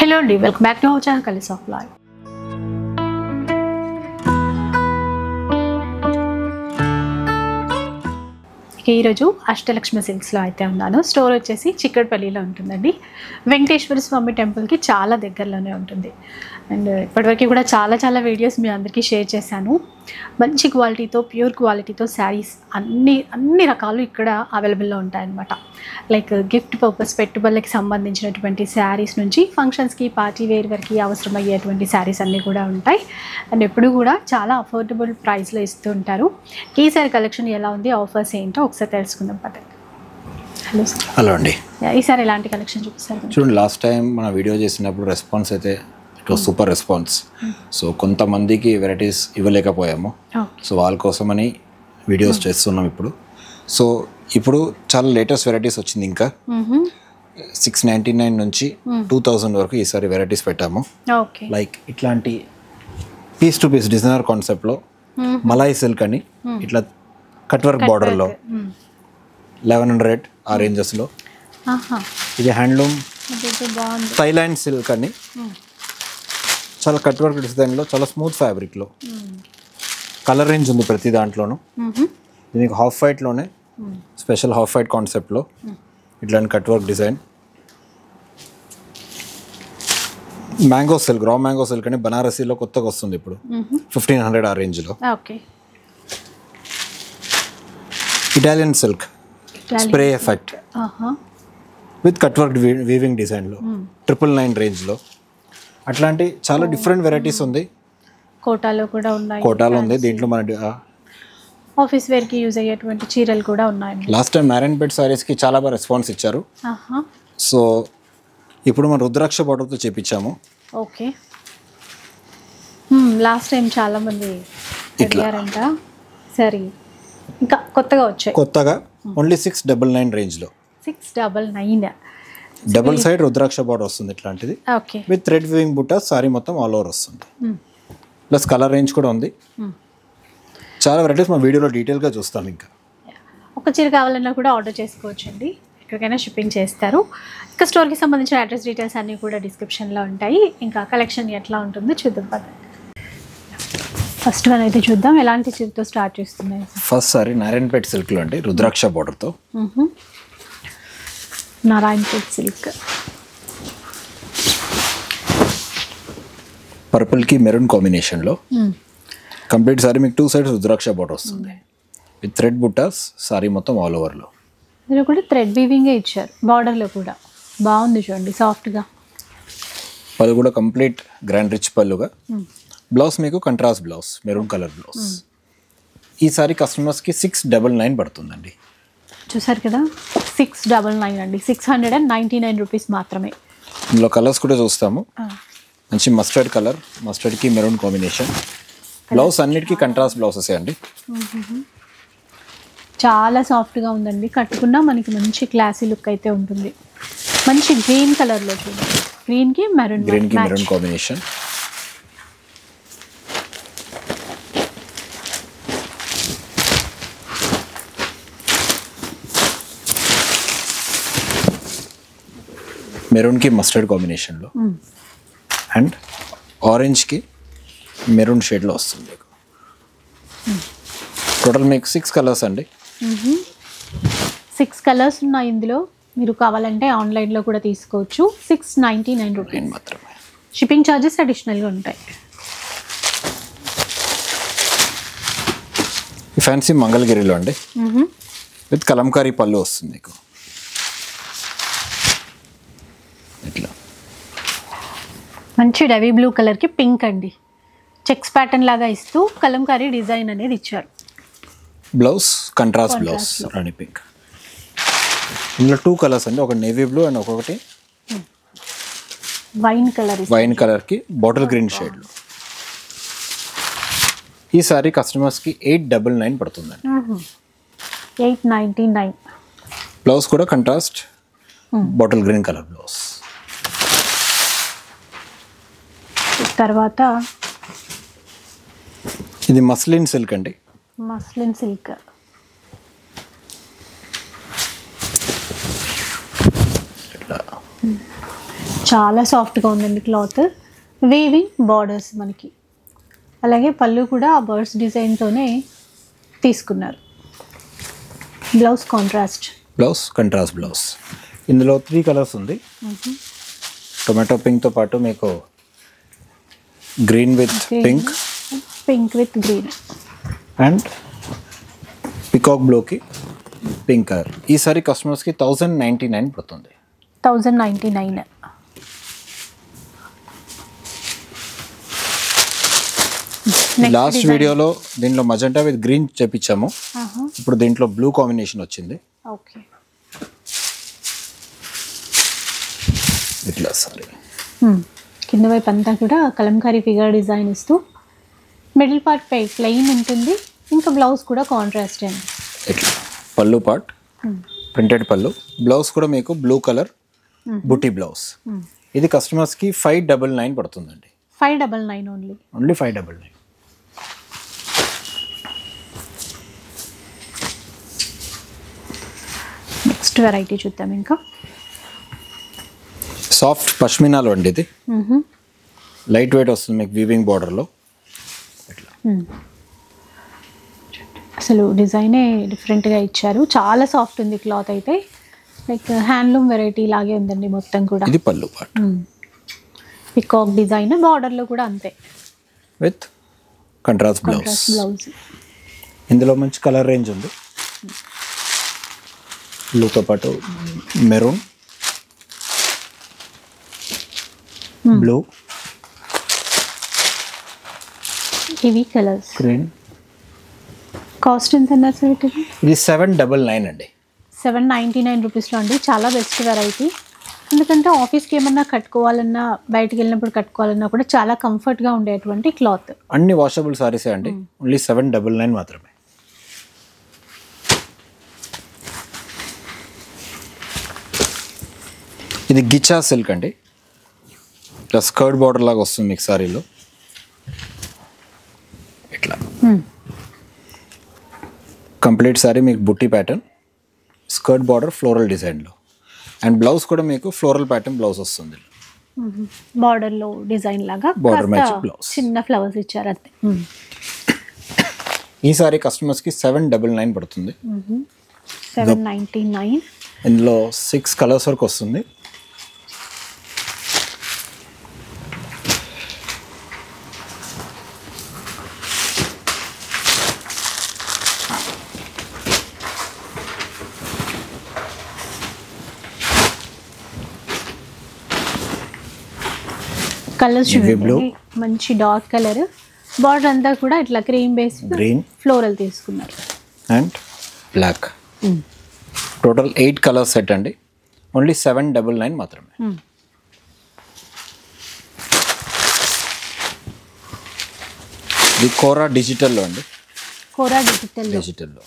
Hello and welcome back to our channel Colors of Life. ఈ రోజు Ashtalakshmi silks లో అయితే ఉన్నాను. స్టోర్ వచ్చేసి చిక్కడపల్లిలో ఉంటుందండి. వెంకటేశ్వర స్వామి టెంపుల్ కి చాలా దగ్గరలోనే ఉంటుంది. అండ్ ఇప్పటివరకు కూడా చాలా వీడియోస్ మీ అందరికీ షేర్ చేశాను. మంచి క్వాలిటీతో ప్యూర్ క్వాలిటీతో శారీస్ అన్ని రకాలు ఇక్కడ అవైలబుల్లో ఉంటాయన్నమాట. లైక్ గిఫ్ట్ పర్పస్ పెట్టుబడులకి సంబంధించినటువంటి శారీస్ నుంచి ఫంక్షన్స్కి పార్టీ వేర్ వరకు అవసరమయ్యేటువంటి శారీస్ అన్నీ కూడా ఉంటాయి. అండ్ ఎప్పుడు కూడా చాలా అఫోర్డబుల్ ప్రైస్లో ఇస్తూ ఉంటారు. ఈసారి కలెక్షన్ ఎలా ఉంది, ఆఫర్స్ ఏంటో ఒకసారి తెలుసుకుందాం పదండి. Hello sir. హలో అండి. ఈసారి ఎలాంటి కలెక్షన్ చూపిస్తారు? చూడండి, లాస్ట్ టైం మన వీడియో చేసినప్పుడు రెస్పాన్స్ అయితే it was super response. So కొంతమందికి వెరైటీస్ ఇవ్వలేకపోయాము. సో వాళ్ళ కోసమని వీడియోస్ చేస్తున్నాం ఇప్పుడు. సో ఇప్పుడు చాలా లేటెస్ట్ వెరైటీస్ వచ్చింది. ఇంకా 699 నుంచి 2000 వరకు ఈసారి వెరైటీస్ పెట్టాము. లైక్ ఇట్లాంటి పీస్ టు పీస్ డిజైనర్ కాన్సెప్ట్లో మలాయ్ సిల్క్ అని ఇట్లా కట్ వర్క్ బార్డర్లో 1100 ఆ రేంజెస్లో. ఇది హ్యాండ్లూమ్ థైలాండ్ సిల్క్ అని చాలా కట్ వర్క్ డిజైన్లో చాలా స్మూత్ ఫ్యాబ్రిక్లో కలర్ రేంజ్ ఉంది ప్రతి దాంట్లోనూ. దీనికి హాఫ్ వైట్లోనే స్పెషల్ హాఫ్ వైట్ కాన్సెప్ట్లో ఇట్లాంటి cut work design. Mango silk, raw mango silk అని బనారసీలో కొత్తగా వస్తుంది ఇప్పుడు 1500 ఆ రేంజ్లో. Italian silk spray effect with cut work weaving డిజైన్లో 999 రేంజ్లో. అట్లాంటి చాలా డిఫరెంట్ వెరైటీస్ ఉంది. కోటాలో కూడా ఉన్నాయి. కోటాలో ఉంది. దీంట్లో మన ఆఫీస్ వేర్కి యూజ్ అయ్యేటువంటి చీరలు కూడా ఉన్నాయి. లాస్ట్ టైం నారాయణపేట సారీస్కి చాలా బాగా రెస్పాన్స్ ఇచ్చారు. సో ఇప్పుడు మనం రుద్రాక్ష బార్డర్తో చేపించాము. ఓకే. లాస్ట్ టైం చాలా మంది అడిగారంట. సరే, ఇంకా కొత్తగా వచ్చాయి. కొత్తగా ఓన్లీ 699 రేంజ్లో. 699 డబుల్ సైడ్ రుద్రాక్ష బార్డర్ వస్తుంది ఇట్లాంటిది. ఓకే. విత్ థ్రెడ్ వీవింగ్ బుట్టా సారీ మొత్తం ఆల్ ఓవర్ వస్తుంది. ప్లస్ కలర్ రేంజ్ కూడా ఉంది. చాలా వెరైటీస్ మా వీడియోలో డీటెయిల్గా చూస్తాం. ఇంకా ఒక చీర కావాలన్నా కూడా ఆర్డర్ చేసుకోవచ్చండి. ఎక్కడికైనా షిప్పింగ్ చేస్తారు. ఇంకా స్టోర్కి సంబంధించిన అడ్రస్ డీటెయిల్స్ అన్నీ కూడా డిస్క్రిప్షన్లో ఉంటాయి. ఇంకా కలెక్షన్ ఎట్లా ఉంటుందో చూద్దాం పదండి. ఫస్ట్ వన్ అయితే చూద్దాం. ఎలాంటి చీరతో స్టార్ట్ చేస్తున్నాయి? ఫస్ట్ సారీ నారాయణపేట సిల్క్లో అండి, రుద్రాక్ష బార్డర్తో. నారాయణపేట సిల్క్ పర్పుల్కి మెరూన్ కాంబినేషన్లో కంప్లీట్ సారీ మీకు 2 సైడ్స్ రుద్రాక్ష బార్డర్ వస్తుంది విత్ థ్రెడ్ బుట్టాస్ సారీ మొత్తం ఆల్ ఓవర్లో. ఇందులో కూడా థ్రెడ్ వీవింగే ఇచ్చారు బార్డర్లో కూడా. బాగుంది చూడండి, సాఫ్ట్గా. పళ్ళు కూడా కంప్లీట్ గ్రాండ్ రిచ్ పళ్ళుగా. బ్లౌజ్ మీకు contrast blouse, maroon colour blouse. ఈ సారీ కస్టమర్స్కి 699 పడుతుందండి. చూసారు కదా, 699 అండి. 699 రూపీస్ మాత్రమే. ఇందులో కలర్స్ కూడా చూస్తాము. మంచి మస్టర్డ్ కలర్, మస్టర్డ్కి మెరూన్ కాంబినేషన్. బ్లౌజ్ అన్నిటికీ కంట్రాస్ట్ బ్లౌజెస్ అండి. చాలా సాఫ్ట్గా ఉందండి. కట్టుకున్నా మనకి మంచి క్లాసీ లుక్ అయితే ఉంటుంది. మంచి గ్రీన్ కలర్లో చూడండి, గ్రీన్కి మెరూన్ కాంబినేషన్. మెరూన్కి మస్టర్డ్ కాంబినేషన్లో అండ్ ఆరెంజ్కి మెరూన్ షేడ్లో వస్తుంది మీకు. టోటల్ మీకు 6 కలర్స్ అండి. 6 కలర్స్ ఉన్నాయి ఇందులో. మీరు కావాలంటే ఆన్లైన్లో కూడా తీసుకోవచ్చు. 699 రూపీస్ మాత్రమే. షిప్పింగ్ ఛార్జెస్ అడిషనల్గా ఉంటాయి. ఫ్యాన్సీ మంగళగిరిలో అండి, విత్ కలంకారీ పళ్ళు వస్తుంది మీకు. ఇట్లా మంచి డవీ బ్లూ కలర్కి పింక్ అండి. చెక్స్ ప్యాటర్న్ లాగా ఇస్తూ కలంకారీ డిజైన్ అనేది ఇచ్చారు. బ్లౌజ్ కంట్రాస్ట్ బ్లౌజ్ రాణి పింక్. ఇందులో 2 కలర్స్ అండి, ఒక నేవీ బ్లూ అండ్ ఒకటి వైన్ కలర్కి బాటిల్ గ్రీన్ షేడ్లో. ఈ సారీ కస్టమర్స్కి 899 పడుతుందండి. 899. బ్లౌజ్ కూడా contrast bottle green colour blouse. తర్వాత ఇది మస్లిన్ సిల్క్ అండి. మస్లిన్ సిల్క్ చాలా సాఫ్ట్గా ఉందండి క్లాత్. వీవింగ్ బార్డర్స్ మనకి, అలాగే పళ్ళు కూడా ఆ బర్డ్స్ డిజైన్తోనే తీసుకున్నారు. Blouse contrast. బ్లౌజ్ ఇందులో 3 కలర్స్ ఉంది. టొమాటో పింక్తో పాటు మీకు green with pink with green and peacock బ్లూకి పింక్ కలర్. ఈసారి కస్టమర్స్కి 1099 పడుతుంది. 1099. లాస్ట్ వీడియోలో దీంట్లో మజంటా విత్ గ్రీన్ చేపించాము. ఇప్పుడు దీంట్లో బ్లూ కాంబినేషన్ వచ్చింది. ఓకే, ఇట్లా సారీ కింద వైపు అంతా కూడా కలంకారీ ఫిగర్ డిజైన్ ఇస్తూ మిడిల్ పార్ట్ పై ప్లెయిన్ ఉంటుంది. ఇంకా బ్లౌజ్ కూడా కాంట్రాస్ట్ అండి. ఇట్లా పళ్ళు పార్ట్ ప్రింటెడ్ పళ్ళు, బ్లౌజ్ కూడా మీకు బ్లూ కలర్ బుటీ బ్లౌజ్. ఇది కస్టమర్స్కి 599 పడుతుందండి. 599 ఓన్లీ 599. నెక్స్ట్ వెరైటీ చూద్దాం. ఇంకా సాఫ్ట్ పష్మినాలో అండి ఇది. లైట్ వెయిట్ వస్తుంది మీకు వీవింగ్ బార్డర్లో. అసలు డిజైనే డిఫరెంట్గా ఇచ్చారు. చాలా సాఫ్ట్ ఉంది క్లాత్ అయితే. లైక్ హ్యాండ్లూమ్ వెరైటీ లాగే ఉందండి మొత్తం కూడా. ఇది పళ్ళు పార్ట్. పికాక్ డిజైన్, బార్డర్లో కూడా అంతే విత్ కంట్రాస్ట్ బ్లౌజ్. ఇందులో మంచి కలర్ రేంజ్ ఉంది. బ్లూతో పాటు మెరూన్, బ్లూ, ఇవి కలర్స్. గ్రీన్. కాస్ట్ ఎంత అన్నారు సార్? ఇది 799 అండి. 799 రూపీస్లో అండి. చాలా బెస్ట్ వెరైటీ. ఎందుకంటే ఆఫీస్కి ఏమన్నా కట్టుకోవాలన్నా, బయటికి వెళ్ళినప్పుడు కట్టుకోవాలన్నా కూడా చాలా కంఫర్ట్గా ఉండేటువంటి క్లాత్. అన్ని వాషబుల్ సారీసే అండి. ఓన్లీ 799 మాత్రమే. ఇది గిచా సిల్క్ అండి. ఇట్లా స్కర్ట్ బార్డర్ లాగా వస్తుంది మీకు సారీలో. ఇట్లా కంప్లీట్ సారీ మీకు బుట్టి ప్యాటర్న్, స్కర్ట్ బార్డర్ ఫ్లోరల్ డిజైన్లో, అండ్ బ్లౌజ్ కూడా మీకు ఫ్లోరల్ ప్యాటర్న్ బ్లౌజ్ వస్తుంది. బార్డర్లో డిజైన్ లాగా బార్డర్ మ్యాచింగ్ బ్లౌజ్, చిన్న ఫ్లవర్స్ ఇచ్చారు అంతే. ఈ సారీ కస్టమర్స్కి 799 పడుతుంది. 799. ఇందులో 6 కలర్స్ వరకు వస్తుంది. కలర్స్ చూడండి, మంచి డార్క్ కలర్. బార్డర్ అంతా కూడా ఇట్లా క్రీమ్ బేస్ గ్రీన్ ఫ్లోరల్ తీసుకున్నారు. And black. Total 8 colour set అండి. ఓన్లీ 799 మాత్రమే. ఇది కోరా డిజిటల్లో అండి. కోరా డిజిటల్లో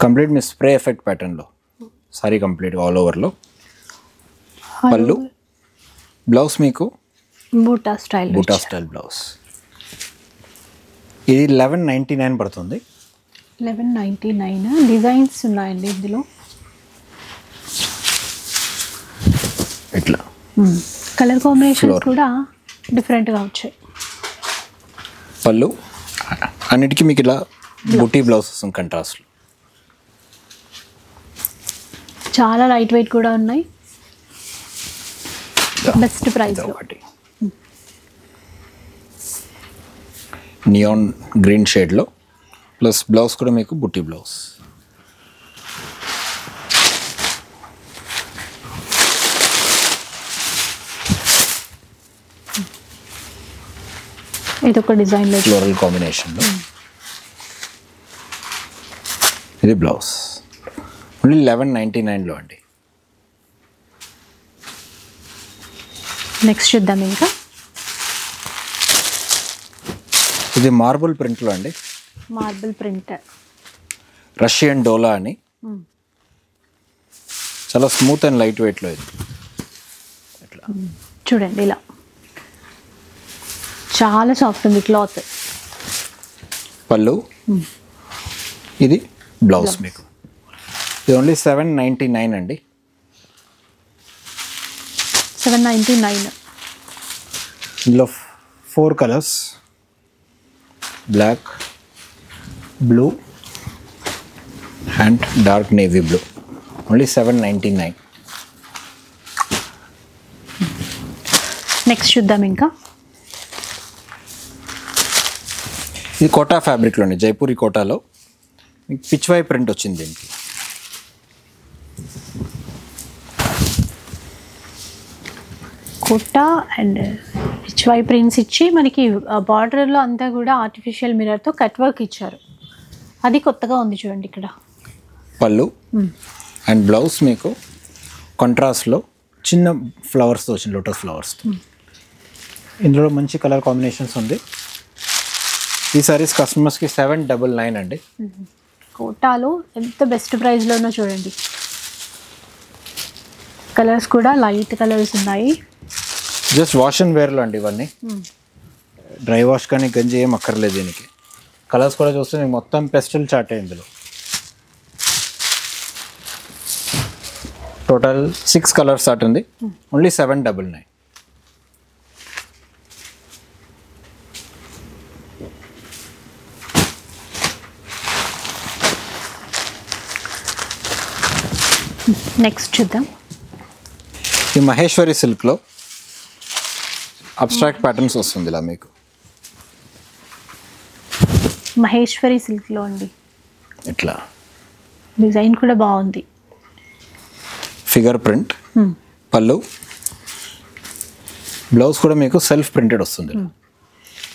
కంప్లీట్ మీ స్ప్రే ఎఫెక్ట్ ప్యాటర్న్లో సారీ కంప్లీట్ ఆల్ ఓవర్లో. పళ్ళు, బ్లౌజ్ మీకు బూటా స్టైల్ బ్లౌజ్. ఇది 1199 పడుతుంది. 1199. డిజైన్స్ ఉన్నాయండి ఇందులో. ఇట్లా కలర్ కాంబినేషన్స్ కూడా డిఫరెంట్గా వచ్చాయి. పళ్ళు అన్నిటికీ మీకు ఇలా బుటీ బ్లౌజ్ వస్తుంది కంట్రాస్ట్. చాలా లైట్ వెయిట్ కూడా ఉన్నాయి. Best price. నియాన్ గ్రీన్ షేడ్లో, ప్లస్ బ్లౌజ్ కూడా మీకు బుట్టి బ్లౌజ్. ఇది ఒక డిజైన్లో ఫ్లోరల్ కాంబినేషన్లో. ఇది బ్లౌజ్. ఓన్లీ 1199లో అండి. నెక్స్ట్ చూద్దాం. ఇంకా ఇది మార్బుల్ ప్రింట్లో అండి. మార్బుల్ ప్రింట్, రష్యన్ డోలా అని. చాలా స్మూత్ అండ్ లైట్ వెయిట్లో ఇది. ఇట్లా చూడండి, ఇలా చాలా సాఫ్ట్ ఉంది క్లాత్. పళ్ళు, ఇది బ్లౌజ్ మీకు. ఇది ఓన్లీ 799 అండి. 799. ఇందులో 4 colours, black, blue and dark navy blue. Only 799. Next చూద్దాం ఇంకా. ఇది కోటా ఫ్యాబ్రిక్లోని జైపూరి కోటాలో మీకు పిచ్వై ప్రింట్ వచ్చింది దీనికి. కోటా అండ్ పిచ్వై ప్రింట్స్ ఇచ్చి మనకి బార్డర్లో అంతా కూడా ఆర్టిఫిషియల్ మిర్రర్తో కట్ వర్క్ ఇచ్చారు. అది కొత్తగా ఉంది చూడండి ఇక్కడ. పళ్ళు అండ్ బ్లౌజ్ మీకు కాంట్రాస్ట్లో చిన్న ఫ్లవర్స్తో వచ్చింది, లోటస్ ఫ్లవర్స్తో. ఇందులో మంచి కలర్ కాంబినేషన్స్ ఉంది. ఈ సారీస్ కస్టమర్స్కి 799 అండి. కోటాలో ఎంత బెస్ట్ ప్రైస్లోనో చూడండి. కలర్స్ కూడా లైట్ కలర్స్ ఉన్నాయి. జస్ట్ వాష్ అండ్ వేర్లో అండి ఇవన్నీ. డ్రై వాష్ కానీ గంజి ఏం అక్కర్లేదు దీనికి. కలర్స్ కూడా చూస్తే మీకు మొత్తం పెస్టల్ చార్టే ఇందులో. టోటల్ 6 కలర్స్ చార్ట్ ఉంది. ఓన్లీ 799. నెక్స్ట్ చూద్దాం. ఈ మహేశ్వరి సిల్క్లో అబ్స్ట్రాక్ట్ ప్యాటర్న్స్ వస్తుంది ఇలా మీకు. మహేశ్వరి సిల్క్లో అండి. ఇట్లా డిజైన్ కూడా బాగుంది. ఫిగర్ ప్రింట్, పళ్ళు, బ్లౌజ్ కూడా మీకు సెల్ఫ్ ప్రింటెడ్ వస్తుంది.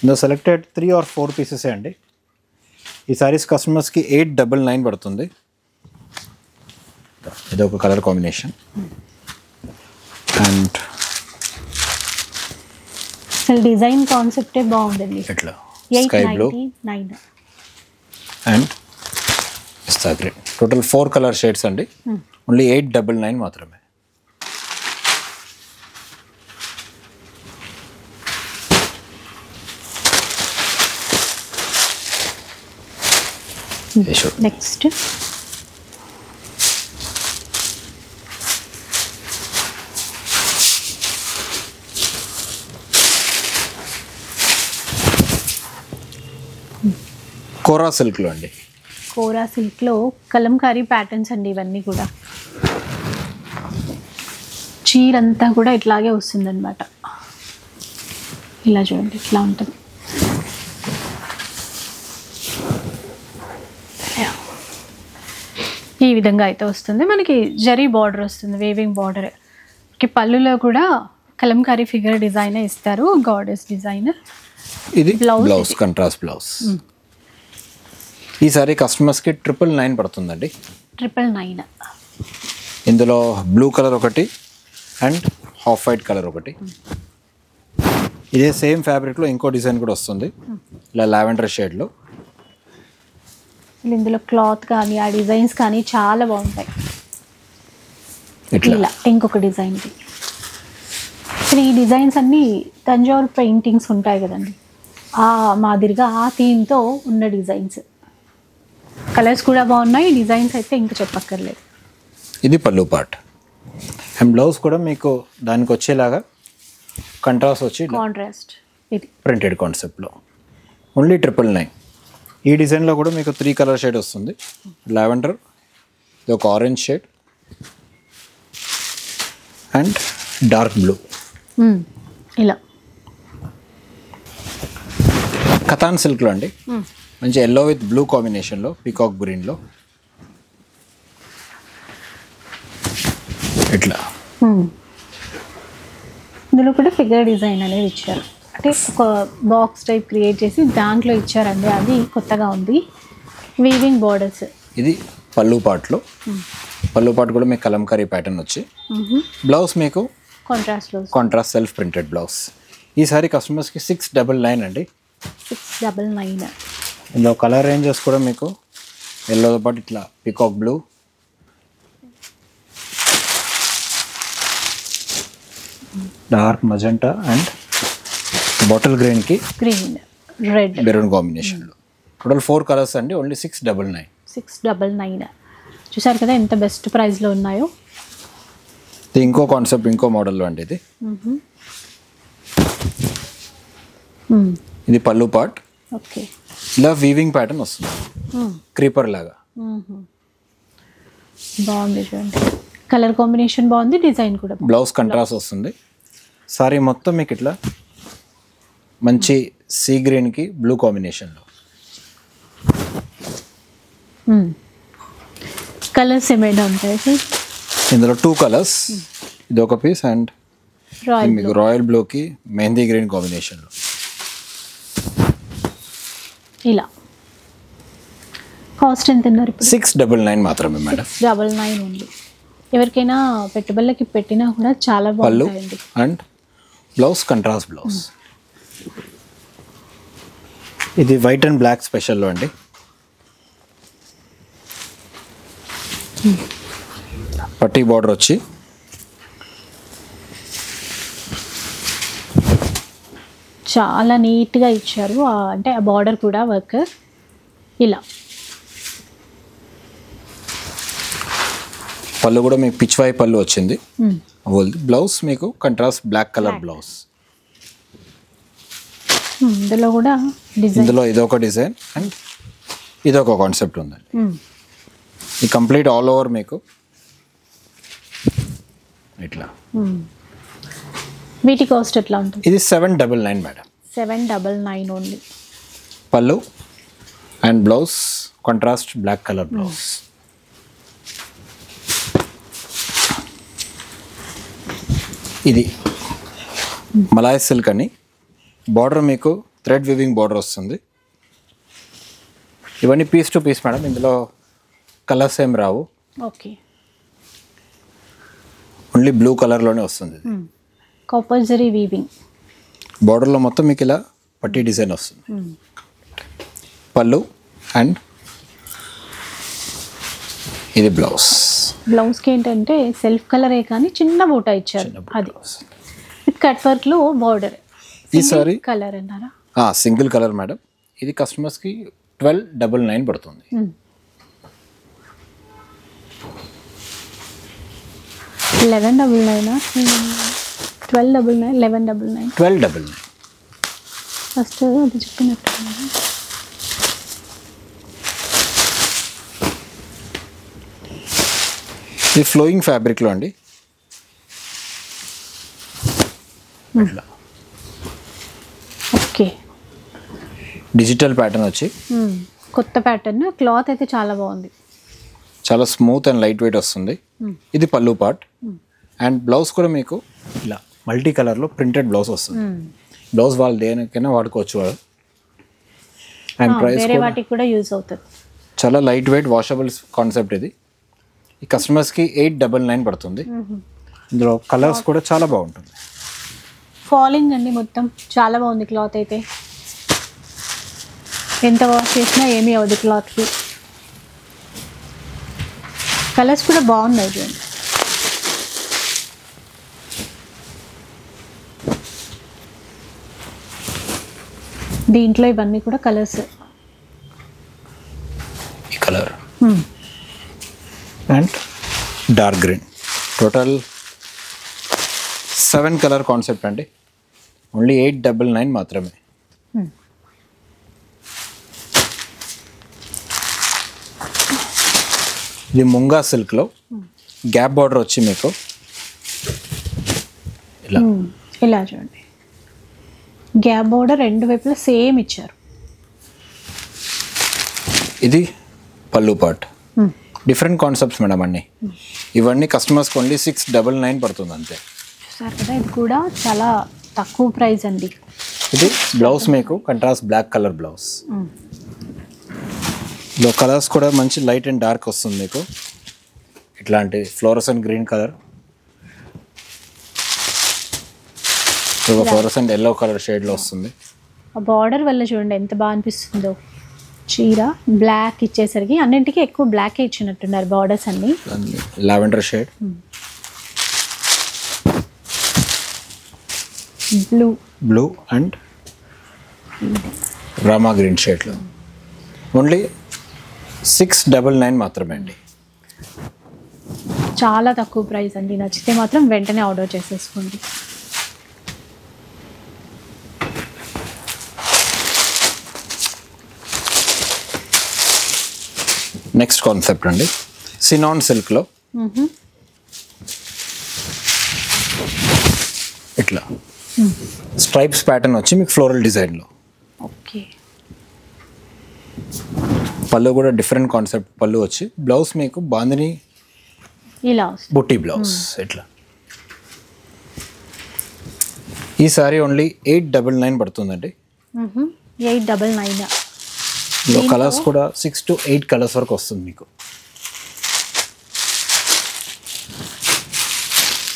ఇందులో సెలెక్టెడ్ 3 or 4 పీసెసే అండి. ఈ సారీస్ కస్టమర్స్కి 899 పడుతుంది. ఇది ఒక కలర్ కాంబినేషన్. అండ్ అసలు డిజైన్ కాన్సెప్టే బాగుందండి. ఇట్లా sky blue 899. And pista green. Total 4 colour shades అండి. ఓన్లీ 899 మాత్రమే. నెక్స్ట్ కోరా సిల్క్లో అండి. కోరా సిల్క్లో కలంకారీ ప్యాటర్న్స్ అండి ఇవన్నీ కూడా. చీరంతా కూడా ఇట్లాగే వస్తుందన్నమాట. ఇలా చూడండి ఇట్లా ఉంటుంది. ఈ విధంగా అయితే వస్తుంది. మనకి జరీ బార్డర్ వస్తుంది, వేవింగ్ బార్డర్. పళ్ళులో కూడా కలంకారీ ఫిగర్ డిజైన్ ఇస్తారు, గాడెస్ డిజైన్. ఇది బ్లౌజ్ కంట్రాస్ట్ బ్లౌజ్. ఈ సారీ కస్టమర్స్కి 999 పడుతుందండి. 999. ఇందులో బ్లూ కలర్ ఒకటి అండ్ హాఫ్ వైట్ కలర్ ఒకటి. ఇదే సేమ్ ఫ్యాబ్రిక్లో ఇంకో డిజైన్ కూడా వస్తుంది, ఇలా లావెండర్ షేడ్లో. ఇందులో క్లాత్ కానీ ఆ డిజైన్స్ కానీ చాలా బాగుంటాయి. ఇట్లా ఇలా ఇంకొక డిజైన్. 3 డిజైన్స్ అన్నీ తంజావూర్ పెయింటింగ్స్ ఉంటాయి కదండి, ఆ మాదిరిగా ఆ థీమ్తో ఉన్న డిజైన్స్. కలర్స్ కూడా బాగున్నాయి, డిజైన్స్ అయితే ఇంకా చెప్పక్కర్లేదు. ఇది పళ్ళు పార్ట్. అండ్ బ్లౌజ్ కూడా మీకు దానికి వచ్చేలాగా కంట్రాస్ట్ వచ్చి కాంట్రాస్ట్ ఇది ప్రింటెడ్ కాన్సెప్ట్లో. ఓన్లీ 999. ఈ డిజైన్లో కూడా మీకు 3 కలర్ షేడ్ వస్తుంది. లావెండర్, ఇది ఒక orange shade and dark blue. ఇలా కథాన్ సిల్క్లో అండి. మంచి ఎల్లో విత్ బ్లూ కాంబినేషన్లో, పీకాక్ గ్రీన్లో. ఇట్లా ఇందులో కూడా ఫిగర్ డిజైన్ అనేది ఇచ్చారు. అంటే ఒక బాక్స్ టైప్ క్రియేట్ చేసి దాంట్లో ఇచ్చారండి, అది కొత్తగా ఉంది. Weaving borders. ఇది పళ్ళు పార్ట్లో. పళ్ళు పార్ట్ కూడా మీకు కలంకారీ ప్యాటర్న్ వచ్చి, బ్లౌజ్ మీకు కాంట్రాస్ట్ సెల్ఫ్ ప్రింటెడ్ బ్లౌజ్. ఈ సారీ కస్టమర్స్కి 699 అండి. 699. ఇందులో కలర్ రేంజెస్ కూడా మీకు ఎల్లోతో పాటు ఇట్లా peacock blue, dark magenta and bottle గ్రీన్కి గ్రీన్, రెడ్, మెరూన్ కాంబినేషన్లో. టోటల్ 4 కలర్స్ అండి. ఓన్లీ 699. 699. చూసారు కదా ఎంత బెస్ట్ ప్రైస్లో ఉన్నాయో. ఇది ఇంకో కాన్సెప్ట్, ఇంకో మోడల్లో అండి ఇది. ఇది పళ్ళు పార్ట్. ఓకే, ఇలా వీవింగ్ ప్యాటర్న్ వస్తుంది, క్రీపర్ లాగా. బాగుంది చూడండి, కలర్ కాంబినేషన్ బాగుంది, డిజైన్ కూడా. బ్లౌజ్ కంట్రాస్ట్ వస్తుంది. సారీ మొత్తం మీకు ఇట్లా మంచి సీ గ్రీన్కి బ్లూ కాంబినేషన్లో. కలర్స్ ఏమైనా ఉంటాయి సార్? ఇందులో 2 కలర్స్, ఇది ఒక పీస్ అండ్ రాయల్ మీకు రాయల్ బ్లూకి మెహందీ గ్రీన్ కాంబినేషన్లో. ఇలా కాస్ట్ ఎంత అన్నారు? 699 మాత్రమే మేడం. 699 ఉంది. ఎవరికైనా పెట్టుబడులకి పెట్టినా కూడా చాలా పళ్ళు బాగుంటాయండి. And blouse contrast blouse. ఇది వైట్ అండ్ బ్లాక్ స్పెషల్లో అండి. పట్టీ బార్డర్ వచ్చి చాలా నీట్గా ఇచ్చారు, అంటే ఆ బార్డర్ కూడా వర్క్ ఇలా. పళ్ళు కూడా మీకు పిచ్వాయి పళ్ళు వచ్చింది. బ్లౌజ్ మీకు కంట్రాస్ట్ బ్లాక్ కలర్ బ్లౌజ్. ఇందులో కూడా డిజైన్, ఇందులో ఇదొక డిజైన్ అండ్ ఇదొక కాన్సెప్ట్ ఉందండి. ఈ కంప్లీట్ ఆల్ ఓవర్ మీకు ఇట్లా. వీటి కాస్ట్ ఎట్లా ఉంటుంది? ఇది 799 మేడం. 799 ఓన్లీ. పళ్ళు and blouse contrast black colour blouse. ఇది మలాయ్ సిల్క్ అని, బార్డర్ మీకు థ్రెడ్ వివింగ్ బార్డర్ వస్తుంది. ఇవన్నీ పీస్ టు పీస్ మేడం, ఇందులో కలర్స్ ఏం రావు. ఓకే, ఓన్లీ బ్లూ కలర్లోనే వస్తుంది. Copper zari weaving. బార్డర్లో మొత్తం మీకు ఇలా పట్టీ డిజైన్ వస్తుంది. పళ్ళు అండ్ ఇది బ్లౌజ్. బ్లౌజ్కి ఏంటంటే సెల్ఫ్ కలరే కానీ చిన్న బూటా ఇచ్చారు, అది కట్ వర్క్లో బార్డర్. ఈసారి కలర్ అన్నారా? Single colour madam. ఇది కస్టమర్స్కి 1299 పడుతుంది. 1199 1299 1199 1299. ఫస్ట్ అది చెప్పినట్టు. ఇది ఫ్లోయింగ్ ఫ్యాబ్రిక్లో అండి. ఓకే, డిజిటల్ ప్యాటర్న్ వచ్చి కొత్త ప్యాటర్న్. క్లాత్ అయితే చాలా బాగుంది, చాలా స్మూత్ అండ్ లైట్ వెయిట్ వస్తుంది. ఇది పళ్ళు పార్ట్ అండ్ బ్లౌజ్ కూడా మీకు ఇలా మల్టీ కలర్లో ప్రింటెడ్ బ్లౌజ్ వస్తుంది. బ్లౌజ్ వాళ్ళు దేనికైనా వాడుకోవచ్చు వాళ్ళు. అండ్ ప్రైస్ వేరే వాటికి కూడా యూజ్ అవుతుంది. చాలా లైట్ వెయిట్ వాషబుల్ కాన్సెప్ట్ ఇది. ఈ కస్టమర్స్కి 899 పడుతుంది. ఇందులో కలర్స్ కూడా చాలా బాగుంటుంది. ఫాలింగ్ అండి మొత్తం, చాలా బాగుంది క్లాత్ అయితే. ఎంత వాష్ చేసినా ఏమీ అవ్వదు క్లాత్కి. కలర్స్ కూడా బాగున్నాయి చూడండి. దీంట్లో ఇవన్నీ కూడా కలర్స్. ఈ colour and dark green. Total 7 colour concept అండి. ఓన్లీ 899 మాత్రమే. ఇది ముంగా సిల్క్లో గ్యాప్ బార్డర్ వచ్చి మీకు ఇలా ఇలా చూడండి, గ్యాప్ బార్డర్ రెండు వైపులా సేమ్ ఇచ్చారు. ఇది పళ్ళు పార్ట్. డిఫరెంట్ కాన్సెప్ట్స్ మేడం అన్నీ. ఇవన్నీ కస్టమర్స్కి ఓన్లీ 699 పడుతుంది అంతే. చూసారు కదా, ఇది కూడా చాలా తక్కువ ప్రైస్ అండి. ఇది బ్లౌజ్ మీకు కంట్రాస్ట్ బ్లాక్ కలర్ బ్లౌజ్. లో కలర్స్ కూడా మంచి లైట్ అండ్ డార్క్ వస్తుంది మీకు. ఇట్లాంటి fluorescent green colour, fluorescent yellow colour షేడ్లో వస్తుంది. ఆ బార్డర్ వల్ల చూడండి ఎంత బాగా అనిపిస్తుందో. చీర బ్లాక్ ఇచ్చేసరికి అన్నింటికి ఎక్కువ బ్లాక్ ఇచ్చినట్టున్నారు బార్డర్స్ అన్ని. Lavender shade, blue and Rama green షేడ్లో. ఓన్లీ 699 మాత్రమే అండి. చాలా తక్కువ ప్రైస్ అండి. నచ్చితే మాత్రం వెంటనే ఆర్డర్ చేసేసుకోండి. నెక్స్ట్ కాన్సెప్ట్ అండి, సినాన్ సిల్క్లో ఇట్లా స్ట్రైప్స్ ప్యాటర్న్ వచ్చి మీకు ఫ్లోరల్ డిజైన్లో. ఓకే. పళ్ళు కూడా డిఫరెంట్ కాన్సెప్ట్ పళ్ళు వచ్చి, బ్లౌజ్ మీకు బాందిని ఇలా బుట్టి బ్లౌజ్ ఇట్లా. ఈ సారీ ఓన్లీ 899 పడుతుందండి. 899. ఇందులో కలర్స్ కూడా 6 to 8 కలర్స్ వరకు వస్తుంది మీకు.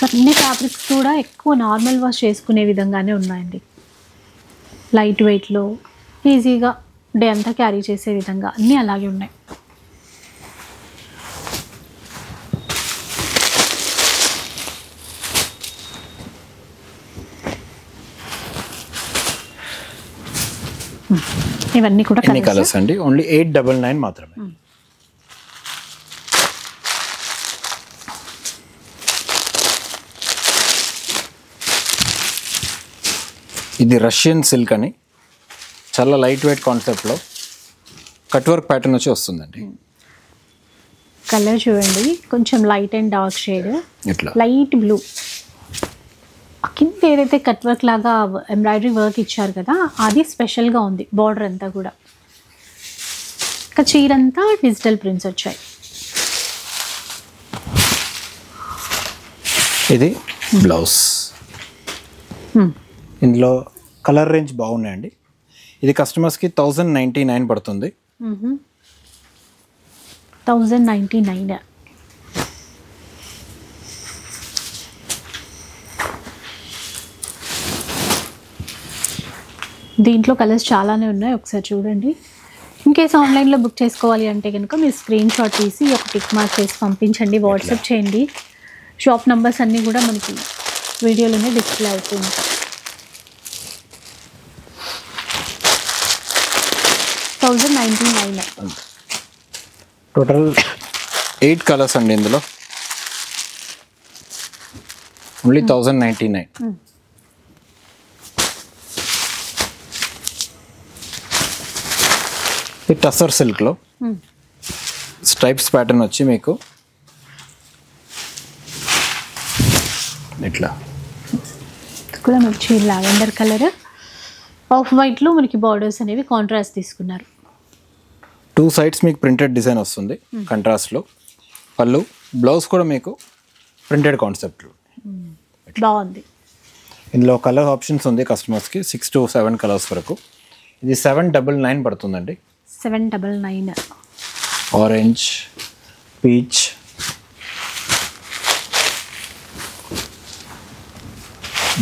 అన్ని ఫ్యాబ్రిక్స్ కూడా ఎక్కువ నార్మల్ వాష్ చేసుకునే విధంగానే ఉన్నాయండి. లైట్ వెయిట్లో ఈజీగా డే అంతా క్యారీ చేసే విధంగా అన్నీ అలాగే ఉన్నాయి. ఇవన్నీ కూడా కలర్స్ అండి, ఓన్లీ 899 మాత్రమే. ఇది రష్యన్ సిల్క్ అని చాలా లైట్ వెయిట్ కాన్సెప్ట్లో కట్ వర్క్ ప్యాటర్న్ వచ్చి వస్తుందండి. కలర్ చూడండి, కొంచెం లైట్ అండ్ డార్క్ షేడ్, ఇట్లా లైట్ బ్లూ. కింద ఏదైతే కట్ వర్క్ లాగా ఎంబ్రాయిడరీ వర్క్ ఇచ్చారు కదా, అది స్పెషల్గా ఉంది. బార్డర్ అంతా కూడా ఇంకా చీరంతా డిజిటల్ ప్రింట్స్ వచ్చాయి. ఇది బ్లౌజ్. ఇందులో కలర్ రేంజ్ బాగున్నాయండి. ఇది కస్టమర్స్కి 1099 పడుతుంది. 1099. దీంట్లో కలర్స్ చాలానే ఉన్నాయి, ఒకసారి చూడండి. ఇన్కేస్ ఆన్లైన్లో బుక్ చేసుకోవాలి అంటే కనుక మీరు స్క్రీన్ షాట్ తీసి ఒక టిక్ మార్క్ చేసి పంపించండి, వాట్సాప్ చేయండి. షాప్ నంబర్స్ అన్నీ కూడా మనకి వీడియోలోనే డిస్ప్లే అవుతూ ఉంటాయి. 1099. టోటల్ 8 కలర్స్ అండి ఇందులో, ఓన్లీ 1099. ఈ టసర్ సిల్క్లో స్ట్రైప్స్ ప్యాటర్న్ వచ్చి మీకు ఇట్లా కూడా మంచి లావెండర్ కలర్, ఆఫ్ వైట్లో మనకి బార్డర్స్ అనేవి కాంట్రాస్ట్ తీసుకున్నారు. 2 sides మీకు ప్రింటెడ్ డిజైన్ వస్తుంది కంట్రాస్ట్లో. పళ్ళు, బ్లౌజ్ కూడా మీకు ప్రింటెడ్ కాన్సెప్ట్ బాగుంది. ఇందులో కలర్ ఆప్షన్స్ ఉంది కస్టమర్స్కి, 6 to 7 కలర్స్ వరకు. ఇది 799 పడుతుందండి. 799. ఆరెంజ్, పీచ్,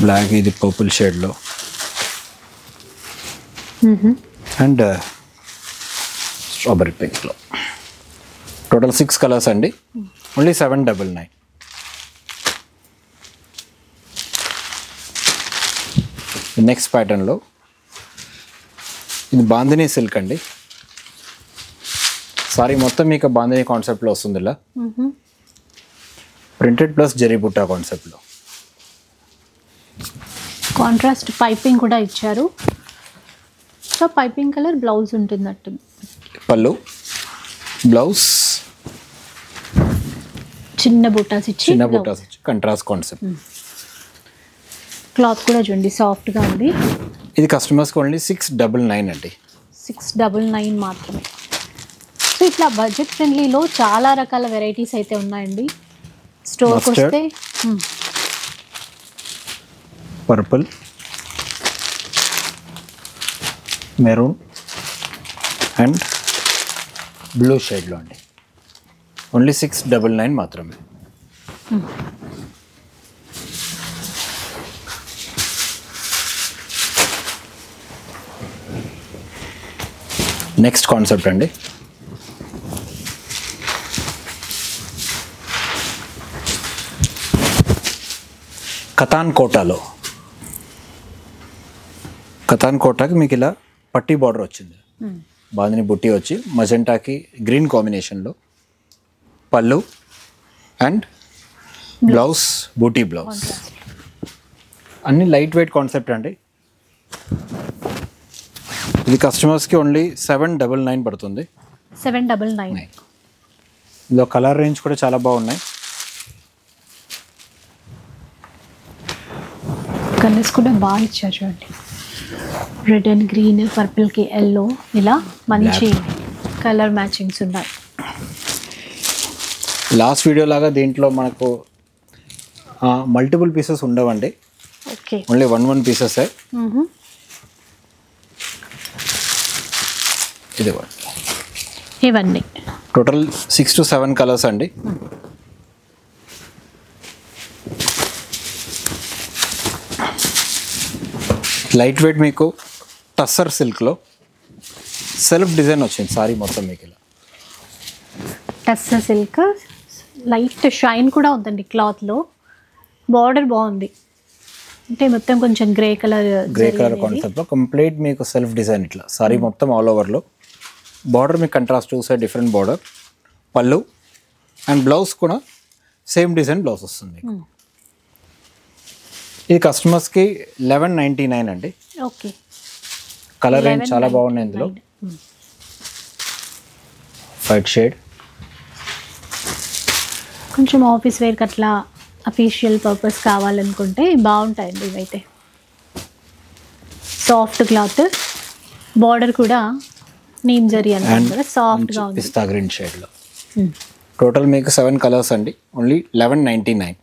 బ్లాక్, ఇది పర్పుల్ షేడ్లో, అండ్ స్ట్రాబెరీ పింక్లో. టోటల్ 6 కలర్స్ అండి, ఓన్లీ 799. నెక్స్ట్ ప్యాటర్న్లో ఇది బాందినీ సిల్క్ అండి. సారీ మొత్తం మీకు బాందినీ కాన్సెప్ట్లో వస్తుంది. ఇలా ప్రింటెడ్ ప్లస్ జరీ బుట్టా కాన్సెప్ట్లో. కాంట్రాస్ట్ పైపింగ్ కూడా ఇచ్చారు. సో పైపింగ్ కలర్ బ్లౌజ్ ఉంటున్నట్టు. పళ్ళు, బ్లౌజ్ చిన్న బుట్టాస్ ఇచ్చి కంట్రాస్ట్ కాన్సెప్ట్. క్లాత్ కూడా చూడండి సాఫ్ట్గా ఉంది. ఇది కస్టమర్స్కి ఓన్లీ 699 అండి. 699 మాత్రమే. సో ఇట్లా బడ్జెట్ ఫ్రెండ్లీలో చాలా రకాల వెరైటీస్ అయితే ఉన్నాయండి. స్టోర్కి వస్తే పర్పుల్, మెరూన్ అండ్ బ్లూ షేడ్లో అండి, ఓన్లీ 699 మాత్రమే. నెక్స్ట్ కాన్సెప్ట్ అండి, కతాన్ కోటాలో. కతాన్ కోటాకి మీకు ఇలా పట్టీ బార్డర్ వచ్చింది, బాందిని బుట్టి వచ్చి మజెంటాకి గ్రీన్ కాంబినేషన్లో. పళ్ళు అండ్ బ్లౌజ్ బూటీ బ్లౌజ్, అన్ని లైట్ వెయిట్ కాన్సెప్ట్ అండి. ఇది కస్టమర్స్కి ఓన్లీ 799 పడుతుంది. 799. ఇందులో కలర్ రేంజ్ కూడా చాలా బాగున్నాయి. కలర్స్ కూడా బాగా ఇచ్చారు చూడండి, రెడ్ అండ్ గ్రీన్, పర్పుల్కి ఎల్లో, ఇలా మంచి కలర్ మ్యాచింగ్స్ ఉన్నాయి. లాస్ట్ వీడియో లాగా దీంట్లో మనకు మల్టిపుల్ పీసెస్ ఉండవండి, ఓకే, ఓన్లీ వన్ పీసెస్. ఇది ఇవన్నీ టోటల్ 6 to 7 కలర్స్ అండి. లైట్ వెయిట్ మీకు టస్సర్ సిల్క్లో సెల్ఫ్ డిజైన్ వచ్చింది సారీ మొత్తం మీకు ఇలా. టస్సర్ సిల్క్ లైట్ షైన్ కూడా ఉందండి క్లాత్లో. బార్డర్ బాగుంది, అంటే మొత్తం కొంచెం గ్రే కలర్ కాన్సెప్ట్లో కంప్లీట్ మీకు సెల్ఫ్ డిజైన్ ఇట్లా సారీ మొత్తం ఆల్ ఓవర్లో. బార్డర్ మీకు కంట్రాస్ట్ 2 సైడ్ డిఫరెంట్ బార్డర్, పళ్ళు అండ్ బ్లౌజ్ కూడా సేమ్ డిజైన్ బ్లౌజ్ వస్తుంది. ఇది కస్టమర్స్కి 1199 అండి. ఓకే, కలర్ రేంజ్ చాలా బాగున్నాయి ఇందులో. వైట్ షేడ్, కొంచెం ఆఫీస్ వేర్కి అట్లా అఫీషియల్ పర్పస్ కావాలనుకుంటే బాగుంటాయండి ఇవైతే. సాఫ్ట్ క్లాత్, బార్డర్ కూడా నీమ్ జరీ అంటారు కదా, సాఫ్ట్గా ఉంది. పిస్తా గ్రీన్ షేడ్లో. టోటల్ మీకు 7 కలర్స్ అండి, ఓన్లీ 1199.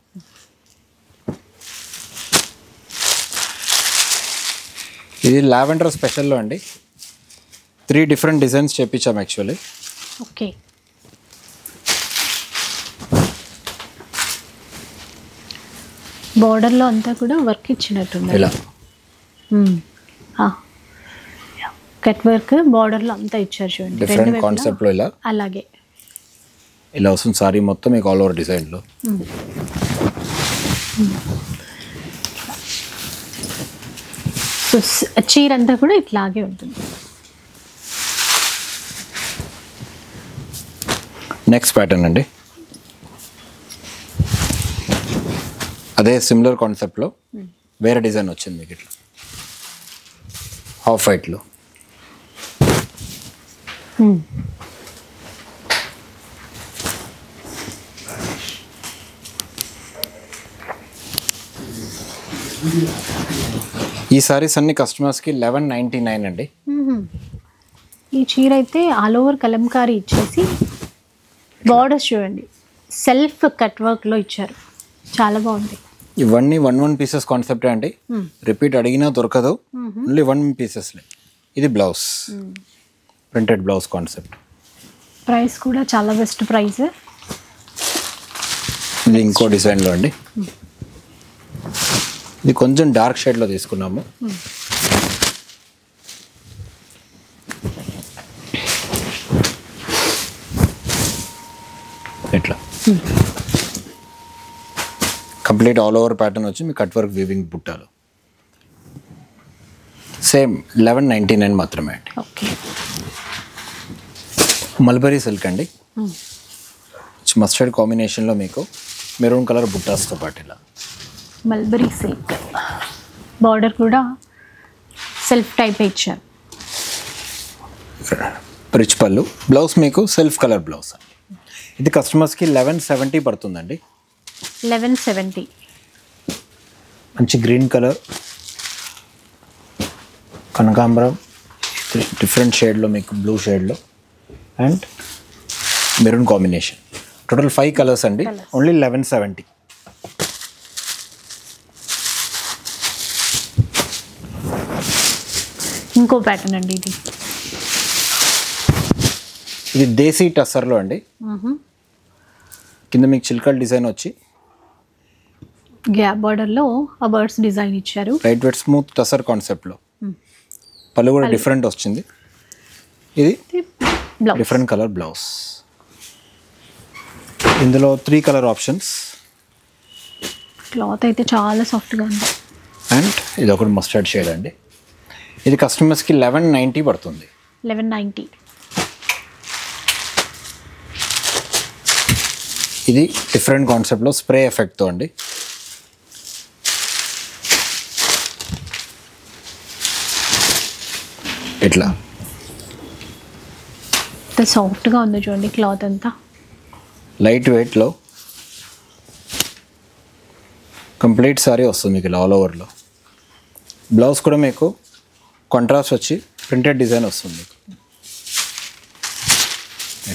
ఇది లావెండర్ స్పెషల్లో అండి, 3 డిఫరెంట్ డిజైన్స్ చేపించాం యాక్చువల్లీ. ఓకే, బార్డర్లో అంతా కూడా వర్క్ ఇచ్చినట్టుంది ఇలా. కట్ వర్క్ బార్డర్లో అంతా ఇచ్చారు చూడండి, డిఫరెంట్ కాన్సెప్ట్లో ఇలా అలాగే ఇలా వస్తుంది సారీ మొత్తం మీకు ఆల్ ఓవర్ డిజైన్లో. సో చీర అంతా కూడా ఇట్లాగే ఉంటుంది. నెక్స్ట్ ప్యాటర్న్ అండి, అదే సిమిలర్ కాన్సెప్ట్లో వేరే డిజైన్ వచ్చింది మీకు ఇట్లా హాఫ్ వైట్లో. ఈ సారీస్ అన్ని కస్టమర్స్కి 1199 అండి. ఈ చీర అయితే ఆల్ ఓవర్ కలంకారీ ఇచ్చేసి బార్డర్స్ చూడండి సెల్ఫ్ కట్ వర్క్లో ఇచ్చారు, చాలా బాగుంది. ఇవన్నీ 1 పీసెస్ కాన్సెప్టే అండి, రిపీట్ అడిగినా దొరకదు, ఓన్లీ 1 పీసెస్లే. ఇది blouse, printed blouse concept. Price కూడా చాలా బెస్ట్ ప్రైస్. ఇది ఇంకో డిజైన్లో అండి, ఇది కొంచెం డార్క్ షేడ్లో తీసుకున్నాము. ఇట్లా కంప్లీట్ ఆల్ ఓవర్ ప్యాటర్న్ వచ్చి మీ కట్ వర్క్ వీవింగ్ బుట్టాలు. సేమ్ 1199 మాత్రమే అండి. ఓకే, మల్బరీ సిల్క్ అండి, మస్టర్డ్ కాంబినేషన్లో మీకు మెరూన్ కలర్ బుట్టాస్తో పాటు ఇలా. మల్బరీ సిల్క్ బార్డర్ కూడా సెల్ఫ్ టైప్ ఇచ్చారు. రిచ్ పళ్ళు, బ్లౌజ్ మీకు సెల్ఫ్ కలర్ బ్లౌజ్. ఇది కస్టమర్స్కి 1170 పడుతుందండి. 1170. మంచి గ్రీన్ కలర్, కనకాంబరం డిఫరెంట్ షేడ్లో మీకు బ్లూ షేడ్లో and maroon combination. Total 5 colours అండి, ఓన్లీ 1170. ఇంకో ప్యాటర్న్ అండి ఇది. ఇది దేశీ టస్సర్లో అండి, కింద మీకు చిల్కల్ డిజైన్ వచ్చి గ్యాప్ బార్డర్లో ఆ బర్డ్స్ డిజైన్ ఇచ్చారు. లైట్ వెయిట్ స్మూత్ టసర్ కాన్సెప్ట్లో. పళ్ళు కూడా డిఫరెంట్ వచ్చింది. ఇది డిఫరెంట్ కలర్ బ్లౌజ్. ఇందులో 3 కలర్ ఆప్షన్స్. క్లాత్ అయితే చాలా సాఫ్ట్గా ఉంది. అండ్ ఇది ఒకటి మస్టర్డ్ షేడ్ అండి. ఇది కస్టమర్స్కి 1190 పడుతుంది. 1190. ఇది డిఫరెంట్ కాన్సెప్ట్లో స్ప్రే ఎఫెక్ట్తో అండి. ఇట్లా సాఫ్ట్గా ఉంది చూడండి క్లాత్ అంతా. లైట్ వెయిట్లో కంప్లీట్ సారీ వస్తుంది మీకు ఇలా ఆల్ ఓవర్లో. బ్లౌజ్ కూడా మీకు కాంట్రాస్ట్ వచ్చి ప్రింటెడ్ డిజైన్ వస్తుంది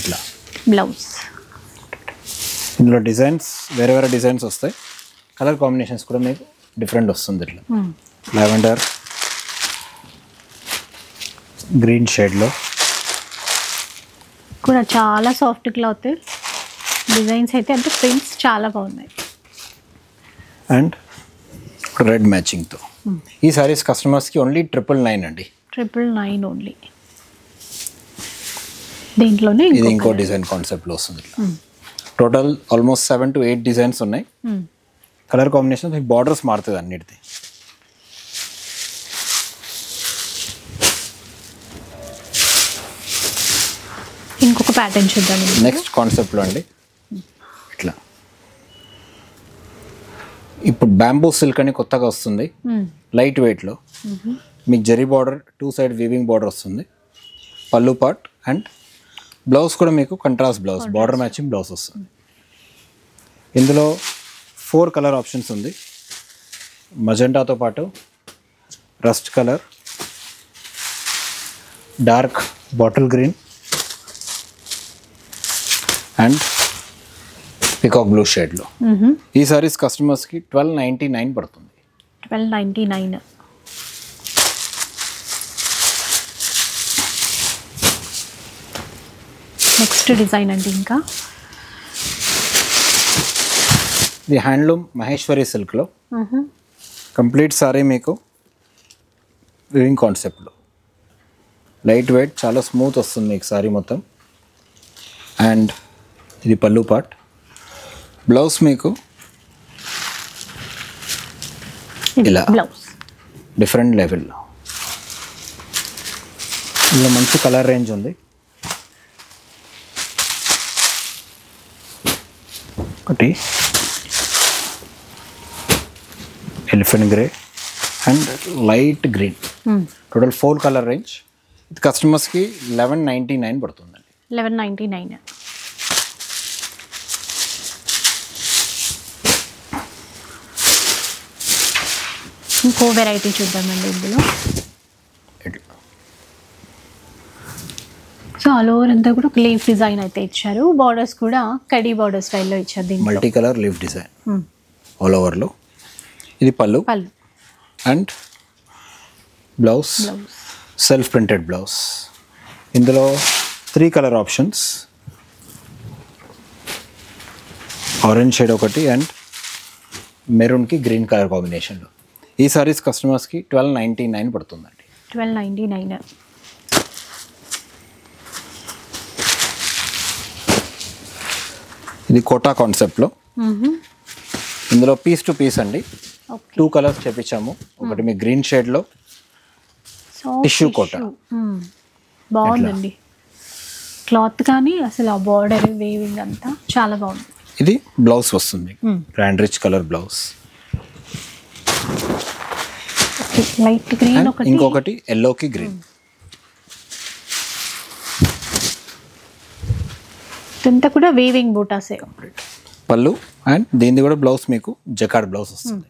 ఇట్లా బ్లౌజ్. ఇందులో డిజైన్స్ వేరే వేరే డిజైన్స్ వస్తాయి. కలర్ కాంబినేషన్స్ కూడా మీకు డిఫరెంట్ వస్తుంది ఇట్లా. లావెండర్ గ్రీన్ షేడ్లో కూడా చాలా సాఫ్ట్ క్లాత్. డిజైన్స్ అయితే అంటే ప్రింట్స్ చాలా బాగున్నాయి. అండ్ రెడ్ మ్యాచింగ్తో. ఈ సారీస్ కస్టమర్స్కి ఓన్లీ 999 అండి. 999 ఓన్లీ. దీంట్లోనే ఇది ఇంకో డిజైన్ కాన్సెప్ట్లో వస్తుంది ఇట్లా. టోటల్ ఆల్మోస్ట్ 7 to 8 డిజైన్స్ ఉన్నాయి. కలర్ కాంబినేషన్ మీకు బార్డర్స్ మారుతుంది అన్నిటిది. ఇంకొక ప్యాటర్న్ చూద్దాం. నెక్స్ట్ కాన్సెప్ట్లో అండి ఇట్లా. ఇప్పుడు బ్యాంబూ సిల్క్ అని కొత్తగా వస్తుంది లైట్ వెయిట్లో. మీకు zari border 2 side weaving border వస్తుంది. పళ్ళు పార్ట్ అండ్ బ్లౌజ్ కూడా మీకు contrast blouse border matching blouse వస్తుంది. ఇందులో 4 కలర్ ఆప్షన్స్ ఉంది. మజెంటాతో పాటు rust colour, dark bottle green and peacock blue షేడ్లో. ఈ సారీస్ కస్టమర్స్కి 1299 పడుతుంది. 1299. నెక్స్ట్ డిజైన్ అండి. ఇంకా ఇది హ్యాండ్లూమ్ మహేశ్వరి సిల్క్లో కంప్లీట్ సారీ మీకు వివింగ్ కాన్సెప్ట్లో లైట్ వెయిట్ చాలా స్మూత్ వస్తుంది మీకు సారీ మొత్తం. అండ్ ఇది పళ్ళు పార్ట్. బ్లౌజ్ మీకు ఇలా బ్లౌజ్ డిఫరెంట్ లెవెల్లో. ఇందులో మంచి కలర్ రేంజ్ ఉంది. ఒకటి elephant grey and light green. Total 4 colour range. ఇది కస్టమర్స్కి 1199 పడుతుందండి. 1199. ఇంకో వెరైటీ చూద్దామండి ఇందులో. సో ఆల్ ఓవర్ అంతా కూడా ఒక లీఫ్ డిజైన్ అయితే ఇచ్చారు. బార్డర్స్ కూడా కడీ బార్డర్ స్టైల్లో ఇచ్చారు. దీంట్లో multi colour leaf design all ఓవర్లో. ఇది పళ్ళు and blouse self printed blouse. ఇందులో 3 కలర్ ఆప్షన్స్. ఆరెంజ్ షేడ్ ఒకటి అండ్ మెరూన్కి గ్రీన్ కలర్ కాంబినేషన్లో. ఈ సారీస్ కస్టమర్స్కి 1299 పడుతుందండి. 1299. ఇది కోటా కాన్సెప్ట్లో. ఇందులో పీస్ టు పీస్ అండి. 2 కలర్స్ చేపించాము. ఒకటి మీ గ్రీన్ షేడ్లో టిష్యూ కోటా. బాగుందండి క్లాత్ కానీ అసలు ఆ బార్డర్ వేవింగ్ అంతా చాలా బాగుంది. ఇది బ్లౌజ్ వస్తుంది grand rich colour blouse. Light green ఒకటి, ఇంకొకటి ఎల్లోకి గ్రీన్. ఇదంతా కూడా వేవింగ్ బూటాసే. పళ్ళు అండ్ దీనిది కూడా బ్లౌజ్ మీకు జకార్డ్ బ్లౌజ్ వస్తుంది.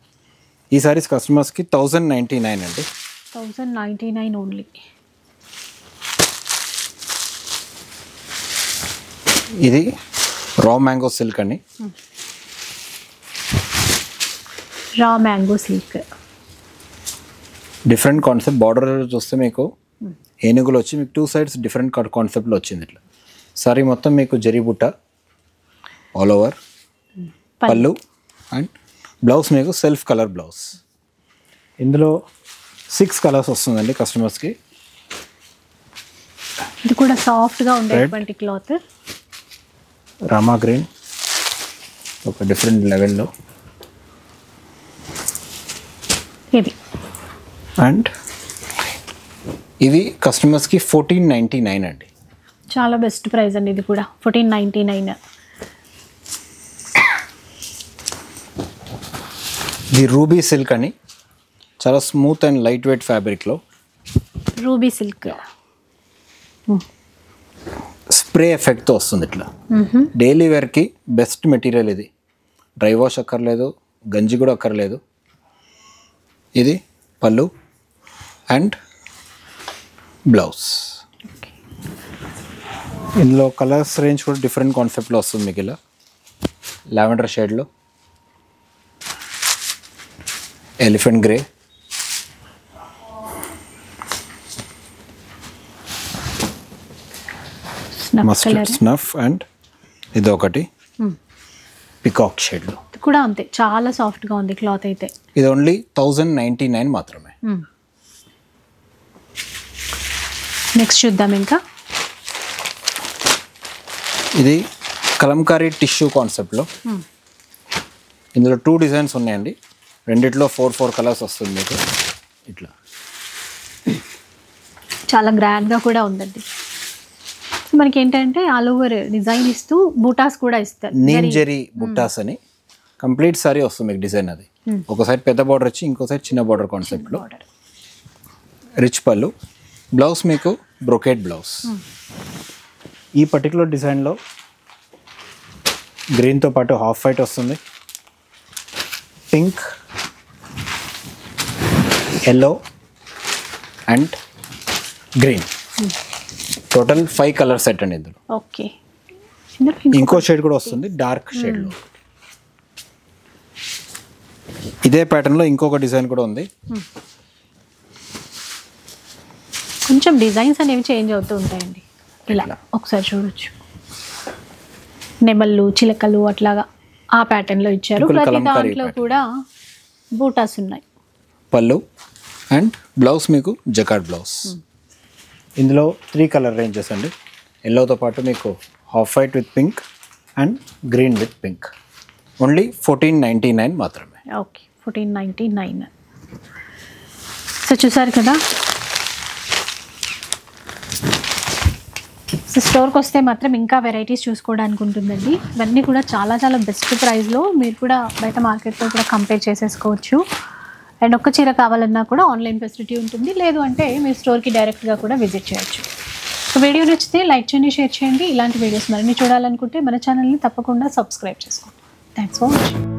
ఈ సారీస్ కస్టమర్స్కి 1099 అండి. 1099 ఓన్లీ. ఇది రా మ్యాంగో సిల్క్ అండి. Raw mango silk different concept. Border చూస్తే మీకు ఏనుగులు వచ్చి మీకు 2 sides డిఫరెంట్ కాన్సెప్ట్లో వచ్చింది ఇట్లా. సారీ మొత్తం మీకు జరీ బుట్ట ఆల్ ఓవర్. పళ్ళు అండ్ బ్లౌజ్ మీకు సెల్ఫ్ కలర్ బ్లౌజ్. ఇందులో 6 కలర్స్ వస్తుందండి కస్టమర్స్కి. ఇది కూడా సాఫ్ట్గా ఉండేటువంటి క్లాత్. రామా గ్రీన్ ఒక డిఫరెంట్ లెవెల్లో. ఇది అండ్ ఇది కస్టమర్స్కి 1499 అండి. చాలా బెస్ట్ ప్రైస్ అండి. ఇది కూడా 1499. ఇది రూబీ సిల్క్ అని, చాలా స్మూత్ అండ్ లైట్ వెయిట్ ఫ్యాబ్రిక్లో రూబీ సిల్క్ స్ప్రే ఎఫెక్ట్తో వస్తుంది. ఇట్లా డైలీ వేర్కి బెస్ట్ మెటీరియల్ ఇది. డ్రై వాష్ అక్కర్లేదు, గంజి కూడా అక్కర్లేదు. ఇది పళ్ళు అండ్ బ్లౌజ్. ఇందులో కలర్స్ రేంజ్ కూడా డిఫరెంట్ కాన్సెప్ట్లో వస్తుంది మీకు. ఇలా లావెండర్ షేడ్లో, elephant grey, mustard snuff and ఇది ఒకటి పికాక్ షేడ్లో కూడా అంతే, చాలా సాఫ్ట్గా ఉంది క్లాత్ అయితే. ఇది ఓన్లీ 1099 మాత్రమే. నెక్స్ట్ చూద్దాం. ఇంకా ఇది కలంకారీ టిష్యూ కాన్సెప్ట్లో. ఇందులో 2 డిజైన్స్ ఉన్నాయండి. రెండిట్లో 4 కలర్స్ వస్తుంది మీకు. ఇట్లా చాలా గ్రాండ్గా కూడా ఉందండి. మనకి ఏంటంటే ఆల్ ఓవర్ డిజైన్ ఇస్తూ బూటాస్ కూడా ఇస్తారు. నీమ్ జెరీ బుట్టాస్ అని కంప్లీట్ సారీ వస్తుంది మీకు డిజైన్. అది ఒక సైడ్ పెద్ద బార్డర్ వచ్చి ఇంకో సైడ్ చిన్న బార్డర్ కాన్సెప్ట్లో. రిచ్ పళ్ళు, బ్లౌజ్ మీకు బ్రొకేట్ బ్లౌజ్. ఈ పర్టికులర్ డిజైన్లో గ్రీన్తో పాటు హాఫ్ వైట్ వస్తుంది, pink, yellow and green. Total 5 colour set అండి ఇందులో. ఓకే, ఇంకో షేడ్ కూడా వస్తుంది డార్క్ షేడ్లో. ఇదే ప్యాటర్న్లో ఇంకొక డిజైన్ కూడా ఉంది. కొంచెం డిజైన్స్ అనేవి చేంజ్ అవుతూ ఉంటాయండి. ఇలా ఒకసారి చూడొచ్చు, నెమళ్ళు, చిలకలు అట్లాగా ఆ ప్యాటర్న్లో ఇచ్చారు. ప్రతి దాంట్లో కూడా బూటాస్ ఉన్నాయి. పళ్ళు అండ్ బ్లౌజ్ మీకు జకార్డ్ బ్లౌజ్. ఇందులో 3 కలర్ రేంజెస్ అండి. ఎల్లోతో పాటు మీకు half white with pink and green with pink. Only 1499 మాత్రమే. ఓకే, 1499. సో చూసారు కదా. సో స్టోర్కి వస్తే మాత్రం ఇంకా వెరైటీస్ చూసుకోవడానికి ఉంటుందండి. ఇవన్నీ కూడా చాలా చాలా బెస్ట్ ప్రైస్లో మీరు కూడా బయట మార్కెట్తో కూడా కంపేర్ చేసేసుకోవచ్చు. అండ్ ఒక్క చీర కావాలన్నా కూడా ఆన్లైన్ ఫెసిలిటీ ఉంటుంది, లేదు అంటే మీరు స్టోర్కి డైరెక్ట్గా కూడా విజిట్ చేయొచ్చు. సో వీడియో నచ్చితే లైక్ చేయండి, షేర్ చేయండి. ఇలాంటి వీడియోస్ మరిన్ని చూడాలనుకుంటే మన ఛానల్ని తప్పకుండా సబ్స్క్రైబ్ చేసుకోండి. Thanks for watching.